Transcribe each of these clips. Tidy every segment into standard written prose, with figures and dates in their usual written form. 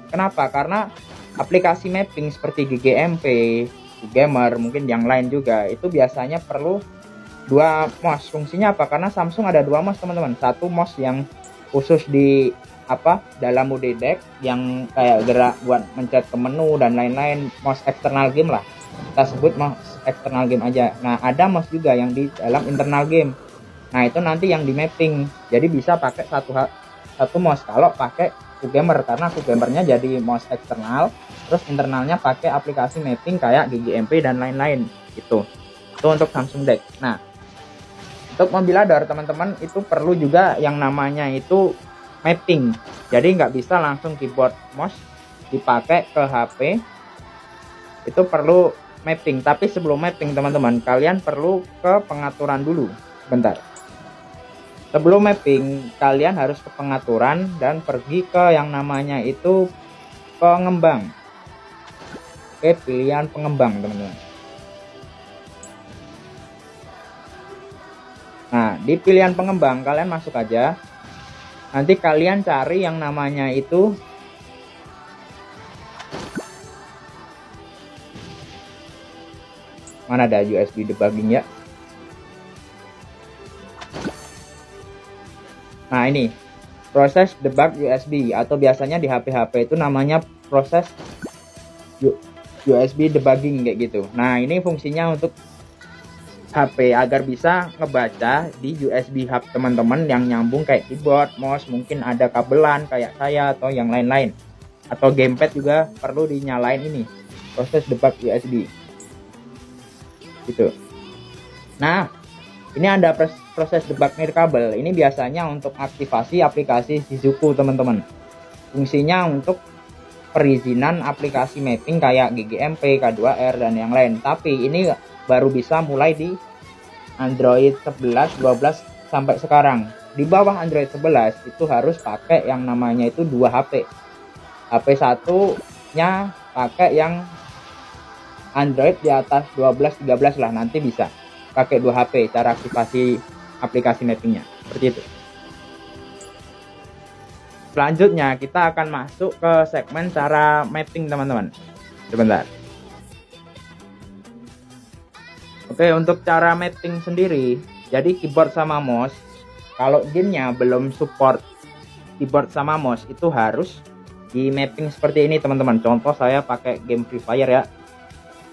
Kenapa? Karena aplikasi mapping seperti GGMP, Gamer, mungkin yang lain juga itu biasanya perlu dua mouse. Fungsinya apa? Karena Samsung ada dua mouse teman-teman. Satu mouse yang khusus di dalam UD deck yang kayak gerak buat mencet ke menu dan lain-lain, mouse eksternal game lah, kita sebut mouse eksternal game aja. Nah ada mouse juga yang di dalam internal game, nah itu nanti yang di mapping, jadi bisa pakai satu mouse kalau pakai QGamer, karena QGamernya jadi mouse eksternal, terus internalnya pakai aplikasi mapping kayak GGMP dan lain-lain. Itu untuk Samsung Deck. Nah untuk Mobilador teman-teman itu perlu juga yang namanya itu mapping, jadi nggak bisa langsung keyboard mouse dipakai ke HP, itu perlu mapping. Tapi sebelum mapping teman-teman, kalian perlu ke pengaturan dulu sebentar. Sebelum mapping kalian harus ke pengaturan dan pergi ke yang namanya itu pengembang. Oke, pilihan pengembang teman-teman. Nah di pilihan pengembang kalian masuk aja. Nanti kalian cari yang namanya itu mana ada USB debugging ya. Nah ini proses debug USB, atau biasanya di HP-HP itu namanya proses USB debugging kayak gitu. Nah ini fungsinya untuk HP agar bisa ngebaca di USB hub teman-teman yang nyambung kayak keyboard, mouse, mungkin ada kabelan kayak saya atau yang lain-lain, atau gamepad juga perlu dinyalain ini proses debug USB gitu. Nah ini ada proses debug nirkabel, ini biasanya untuk aktivasi aplikasi Shizuku teman-teman. Fungsinya untuk perizinan aplikasi mapping kayak GGMP, K2R dan yang lain, tapi ini baru bisa mulai di Android 11, 12 sampai sekarang. Di bawah Android 11 itu harus pakai yang namanya itu 2 HP. HP satunya pakai yang Android di atas 12, 13 lah, nanti bisa pakai 2 HP cara aktivasi aplikasi mappingnya seperti itu. Selanjutnya kita akan masuk ke segmen cara mapping teman-teman. Sebentar. Oke, untuk cara mapping sendiri, jadi keyboard sama mouse, kalau gamenya belum support keyboard sama mouse itu harus di mapping seperti ini teman-teman. Contoh saya pakai game Free Fire ya.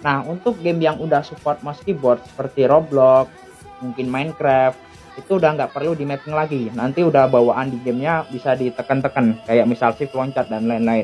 Nah untuk game yang udah support mouse keyboard seperti Roblox, mungkin Minecraft, itu udah nggak perlu di mapping lagi. Nanti udah bawaan di gamenya bisa ditekan-tekan kayak misal shift loncat dan lain-lain.